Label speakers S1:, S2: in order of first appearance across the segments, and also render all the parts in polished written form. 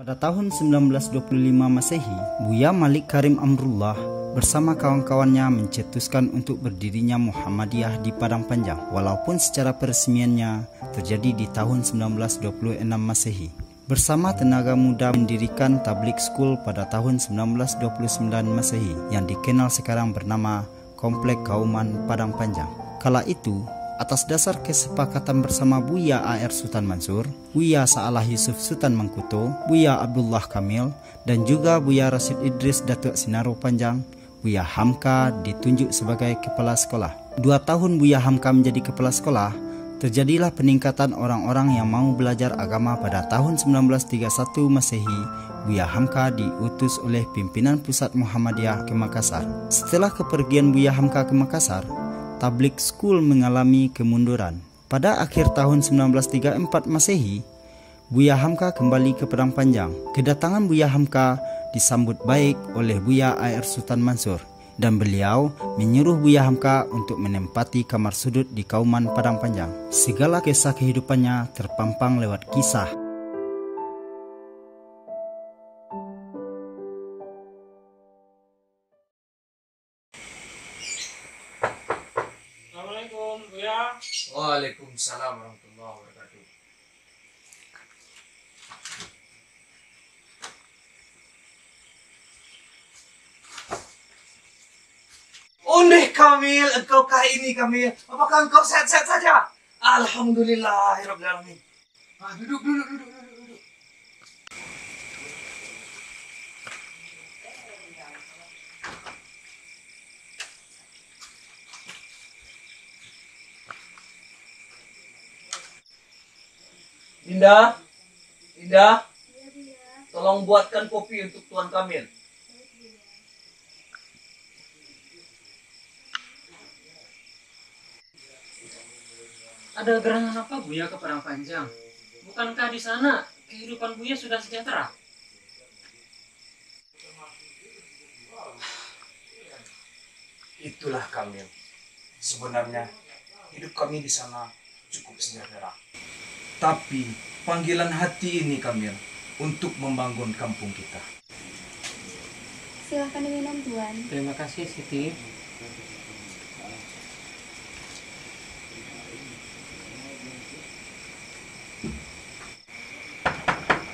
S1: Pada tahun 1925 Masehi, Buya Malik Karim Amrullah bersama kawan-kawannya mencetuskan untuk berdirinya Muhammadiyah di Padang Panjang, walaupun secara peresmiannya terjadi di tahun 1926 Masehi. Bersama tenaga muda mendirikan Tabligh School pada tahun 1929 Masehi yang dikenal sekarang bernama Komplek Kauman Padang Panjang. Kala itu, atas dasar kesepakatan bersama Buya A.R. Sultan Mansur, Buya Sa'alah Yusuf Sultan Mangkuto, Buya Abdullah Kamil, dan juga Buya Rashid Idris Datuk Sinaro Panjang, Buya Hamka ditunjuk sebagai kepala sekolah. 2 tahun Buya Hamka menjadi kepala sekolah, terjadilah peningkatan orang-orang yang mau belajar agama. Pada tahun 1931 Masehi, Buya Hamka diutus oleh pimpinan pusat Muhammadiyah ke Makassar. Setelah kepergian Buya Hamka ke Makassar, Tabligh School mengalami kemunduran. Pada akhir tahun 1934 Masehi, Buya Hamka kembali ke Padang Panjang. Kedatangan Buya Hamka disambut baik oleh Buya A.R. Sultan Mansur, dan beliau menyuruh Buya Hamka untuk menempati kamar sudut di Kauman Padang Panjang. Segala kisah kehidupannya terpampang lewat kisah.
S2: Assalamualaikum, Buya.
S3: Waalaikumsalam warahmatullahi wabarakatuh. Ondeh Kamil, engkaukah ini Kamil? Apakah engkau sehat-sehat saja? Alhamdulillahirabbil alamin. Duduk. Indah, tolong buatkan kopi untuk Tuan Kamil.
S2: Ada gerangan apa Buya ke Padang Panjang? Bukankah di sana kehidupan Buya sudah sejahtera?
S3: Itulah Kamil. Sebenarnya hidup kami di sana cukup sejahtera. Tapi panggilan hati ini Kamil untuk membangun kampung kita.
S4: Silahkan diminum, Tuan.
S2: Terima kasih, Siti.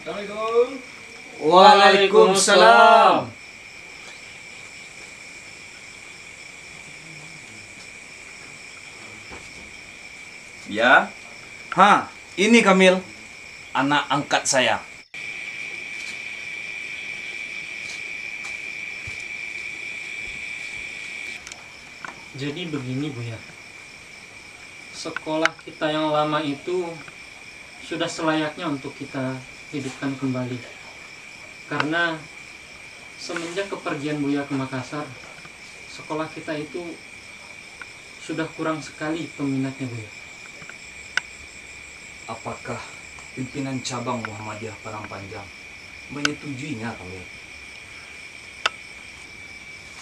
S3: Assalamualaikum.
S2: Waalaikumsalam.
S3: Ya. Ini Kamil, anak angkat saya.
S2: Jadi begini Buya, sekolah kita yang lama itu sudah selayaknya untuk kita hidupkan kembali. Karena semenjak kepergian Buya ke Makassar, sekolah kita itu sudah kurang sekali peminatnya Buya.
S3: Apakah pimpinan cabang Muhammadiyah Padang Panjang menyetujuinya Kamil?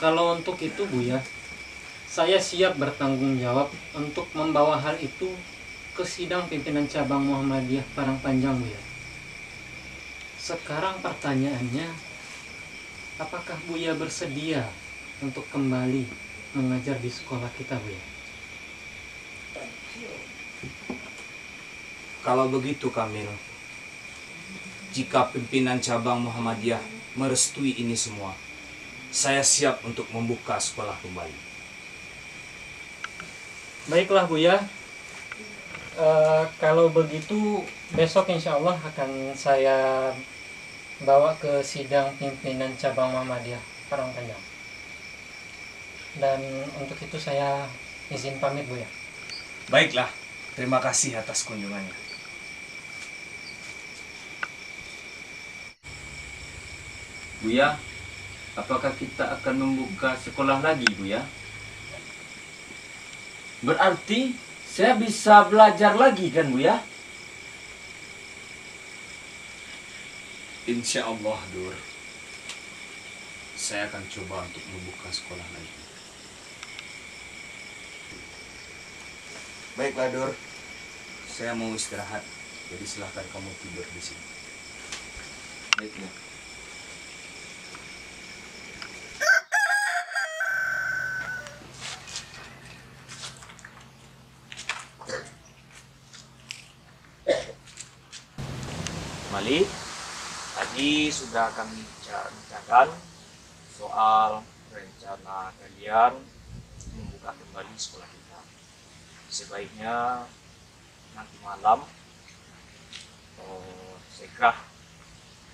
S2: Kalau untuk itu Buya, saya siap bertanggung jawab untuk membawa hal itu ke sidang pimpinan cabang Muhammadiyah Padang Panjang Buya. Sekarang pertanyaannya, apakah Buya bersedia untuk kembali mengajar di sekolah kita Buya?
S3: Kalau begitu Kamil, jika pimpinan cabang Muhammadiyah merestui ini semua, saya siap untuk membuka sekolah kembali.
S2: Baiklah Buya, kalau begitu besok insya Allah akan saya bawa ke sidang pimpinan cabang Muhammadiyah Padang Panjang. Dan untuk itu saya izin pamit Buya.
S3: Baiklah, terima kasih atas kunjungannya.
S5: Buya, apakah kita akan membuka sekolah lagi, Buya? Berarti saya bisa belajar lagi kan, Buya?
S3: Insya Allah, Dur. Saya akan coba untuk membuka sekolah lagi. Baiklah, Dur. Saya mau istirahat. Jadi silahkan kamu tidur di sini.
S5: Baiklah.
S3: Malik, tadi sudah kami bicarakan soal rencana kalian membuka kembali sekolah kita. Sebaiknya nanti malam segera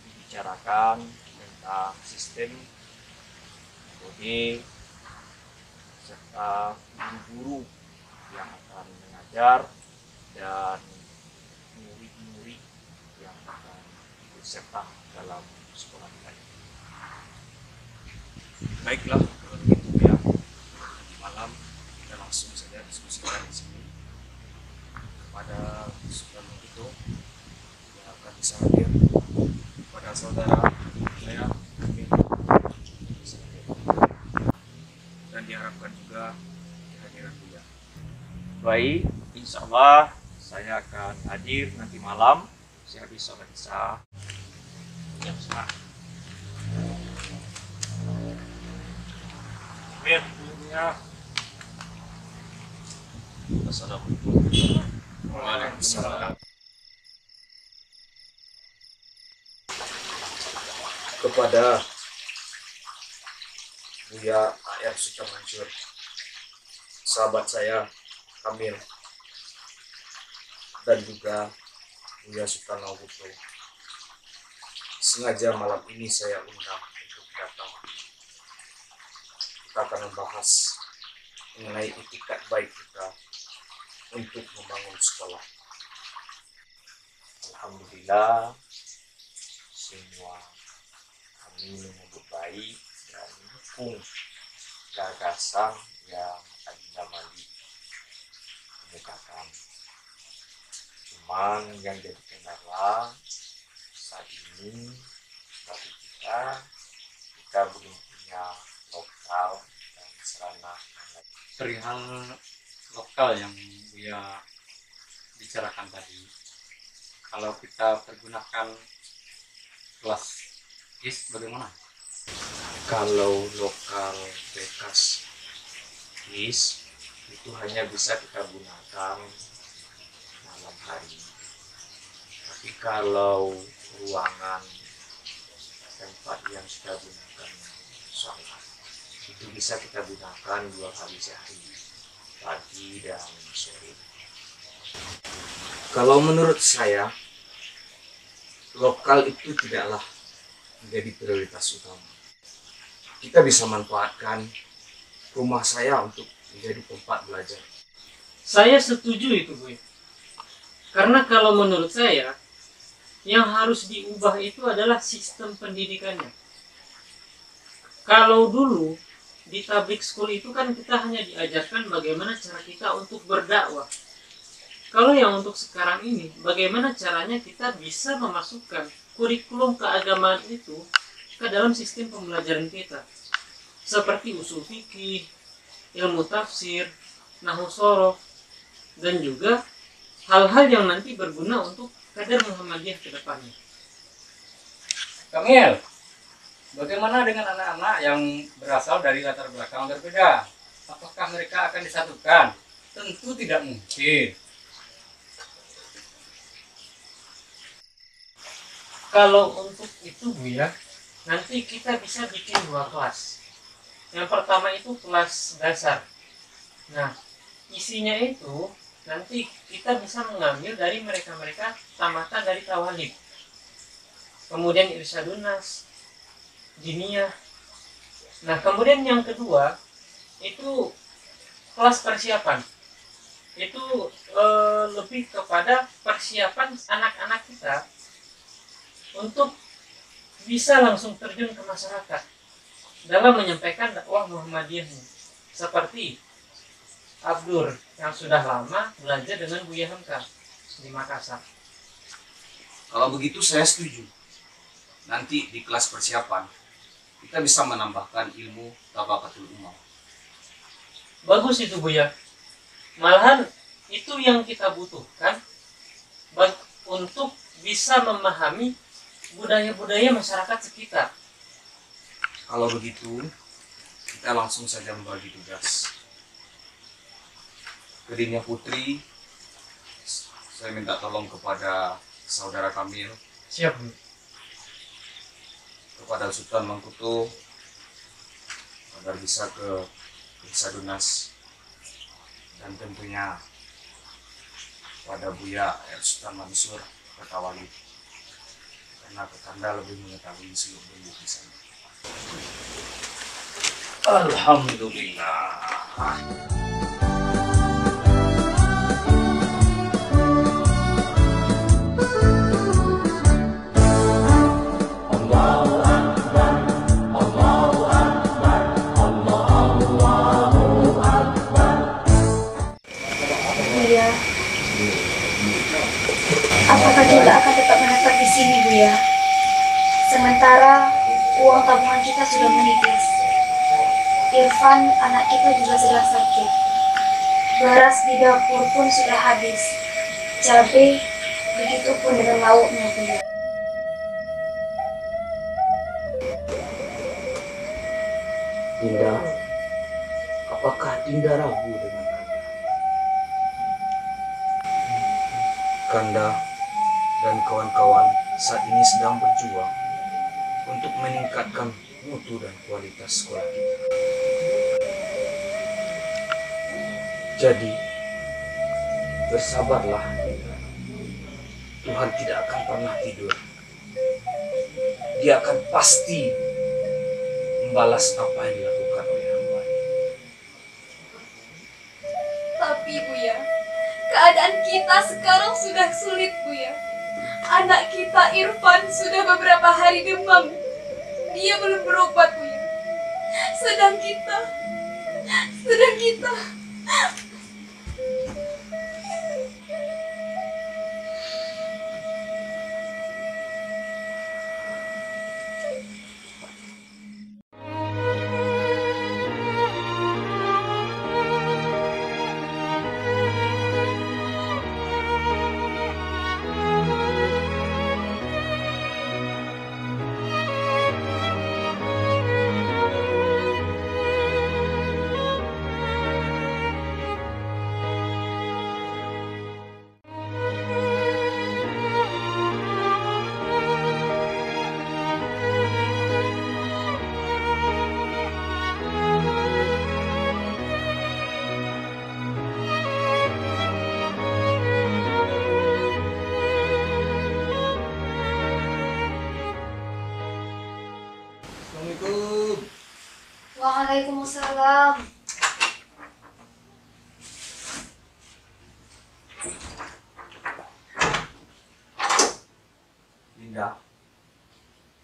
S3: dibicarakan tentang sistem metode serta guru-guru yang akan mengajar dan murid-murid yang akan ikut serta dalam sekolah kita. Baiklah, kalau begitu ya, di malam kita langsung saja diskusikan di sini kepada saudara itu yang akan bisa hadir, kepada saudara saya mungkin bisa hadir. Dan diharapkan juga kehadiran Buya. Baik, insya Allah saya akan hadir nanti malam sehabis sholat isya jam 9. Ya. Assalamualaikum. Waalaikumsalam. Kepada Buya A.R. Sukamajur, sahabat saya Kamil, dan juga Buya Sukarno Buto, sengaja malam ini saya undang untuk datang. Kita akan membahas mengenai itikat baik kita untuk membangun sekolah. Alhamdulillah, semua kami menyambut baik dan mendukung gagasan yang Adinda Malik kemukakan. Cuman yang jadi kendala saat ini bagi kita belum punya lokal dan sarana.
S2: Perihal lokal yang Buya bicarakan tadi, kalau kita pergunakan kelas IS bagaimana?
S3: Kalau lokal bekas IS itu hanya bisa kita gunakan malam hari. Tapi kalau ruangan tempat yang kita gunakan sholat itu bisa kita gunakan 2 kali sehari, pagi dan sore. Kalau menurut saya, lokal itu tidaklah menjadi prioritas utama. Kita bisa manfaatkan rumah saya untuk menjadi tempat belajar.
S2: Saya setuju itu, Bu. Karena kalau menurut saya, yang harus diubah itu adalah sistem pendidikannya. Kalau dulu di public school itu kan kita hanya diajarkan bagaimana cara kita untuk berdakwah. Kalau yang untuk sekarang ini, bagaimana caranya kita bisa memasukkan kurikulum keagamaan itu ke dalam sistem pembelajaran kita. Seperti usul fikih, ilmu tafsir, nahwu shorof, dan juga hal-hal yang nanti berguna untuk kader Muhammadiyah ke depannya.
S4: Kamil, bagaimana dengan anak-anak yang berasal dari latar belakang berbeda? Apakah mereka akan disatukan? Tentu tidak mungkin.
S2: Kalau untuk itu, Bu, ya, nanti kita bisa bikin 2 kelas. Yang pertama itu kelas dasar. Nah, isinya itu nanti kita bisa mengambil dari mereka-mereka tamatan dari tawalib. Kemudian irsyadun nas, diniyah. Nah, kemudian yang kedua itu kelas persiapan. Itu lebih kepada persiapan anak-anak kita untuk bisa langsung terjun ke masyarakat dalam menyampaikan dakwah Muhammadiyahnya. Seperti Abdur yang sudah lama belajar dengan Buya Hamka di Makassar.
S3: Kalau begitu saya setuju. Nanti di kelas persiapan kita bisa menambahkan ilmu tabaqatul umam.
S2: Bagus itu, Buya. Malahan itu yang kita butuhkan untuk bisa memahami budaya-budaya masyarakat sekitar.
S3: Kalau begitu, kita langsung saja membagi tugas. Kedirinya Putri, saya minta tolong kepada saudara Kamil,
S2: Siap, Bu.
S3: kepada Sultan Mangkuto, agar bisa ke Desa Dunas, dan tentunya pada Buya Sultan Mansur Kertawali, karena Kakanda lebih mengetahui seluk beluk di sana.
S4: Alhamdulillah.
S6: Buya, apakah kita akan tetap menetap di sini, Buya? Sementara uang tabungan kita sudah menipis. Irfan, anak kita juga sedang sakit. Beras di dapur pun sudah habis. Cabai, begitu pun dengan lauknya, Buya.
S3: Dinda, apakah Dinda ragu dengan Kanda dan kawan-kawan saat ini sedang berjuang untuk meningkatkan mutu dan kualitas sekolah kita. Jadi, bersabarlah, Dinda. Tuhan tidak akan pernah tidur. Dia akan pasti membalas apa yang dilakukan oleh hamba.
S6: Tapi, Buya, keadaan kita sekarang sudah sulit, Buya. Anak kita Irfan sudah beberapa hari demam. Dia belum berobat, Buya. Sedang kita. Waalaikumsalam.
S3: Dinda,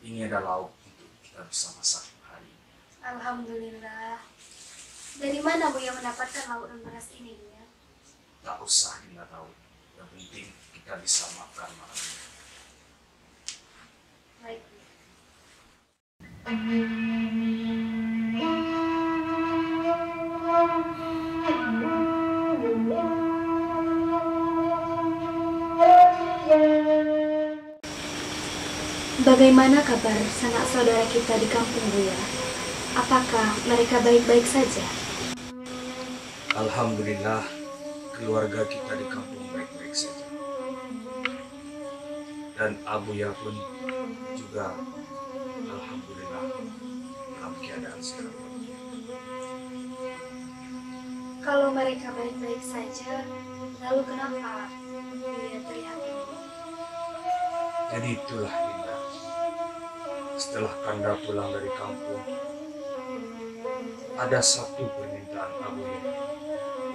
S3: ini ada lauk untuk kita bisa masak hari ini.
S6: Alhamdulillah. Dari mana Buya mendapatkan lauk dan beras ini, Buya?
S3: Tak usah Dinda tahu. Yang penting kita bisa makan malam ini.
S6: Baik. Bagaimana kabar sanak saudara kita di kampung, Buya? Apakah mereka baik-baik saja?
S3: Alhamdulillah, keluarga kita di kampung baik-baik saja. Dan Abuya pun juga alhamdulillah dalam keadaan sehat.
S6: Kalau mereka baik-baik saja, lalu kenapa Buya terlihat linglung?
S3: Jadi itulah Dinda. Setelah Kanda pulang dari kampung, ada satu permintaan Abuya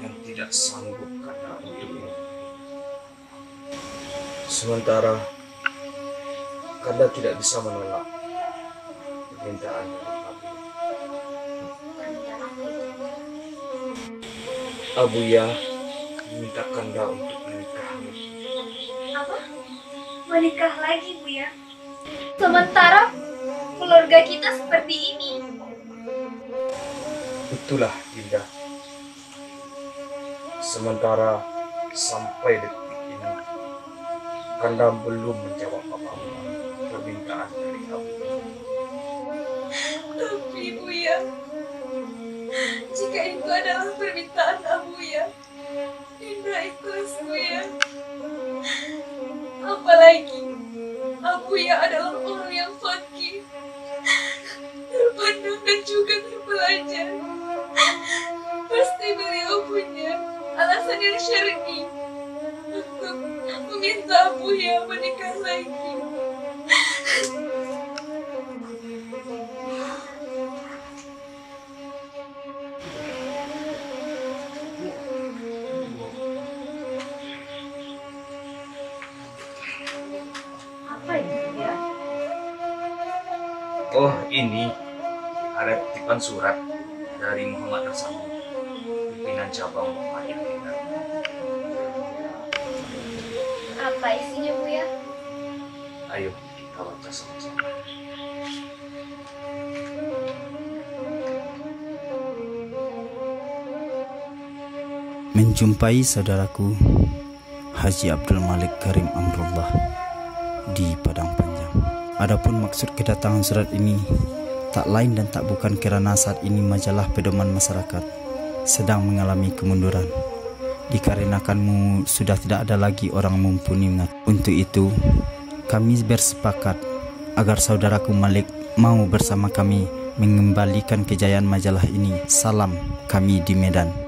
S3: yang tidak sanggup Kanda untuk memenuhi. Sementara Kanda tidak bisa menolak permintaan dari Abuya.
S6: Permintaan apa itu?
S3: Abuya meminta Kanda untuk menikah.
S6: Apa? Menikah lagi, Buya? Sementara keluarga kita seperti ini.
S3: Itulah Dinda. Sementara sampai detik ini Kanda belum menjawab apa-apa. permintaan dari Abu.
S7: Tapi Buya, jika itu adalah permintaan Abuya, Indra ikhlas Buya. Apalagi Abuya adalah orang yang fakih, terpandang dan juga terpelajar. Pasti beliau punya alasan yang syar'i untuk meminta Abuya menikah lagi.
S6: Apa ini ya?
S3: Oh, ini ada titipan surat dari Muhammad Rasami, pimpinan cabang Muhammadiyah Medan.
S6: Apa isinya Buya?
S3: Ayo kita baca sama-sama.
S1: Menjumpai saudaraku Haji Abdul Malik Karim Amrullah di Padang Panjang. Adapun maksud kedatangan surat ini tak lain dan tak bukan kerana saat ini majalah pedoman masyarakat sedang mengalami kemunduran, dikarenakanmu sudah tidak ada lagi orang mumpuni mengatur. Untuk itu kami bersepakat agar saudaraku Malik mau bersama kami mengembalikan kejayaan majalah ini. Salam kami di Medan.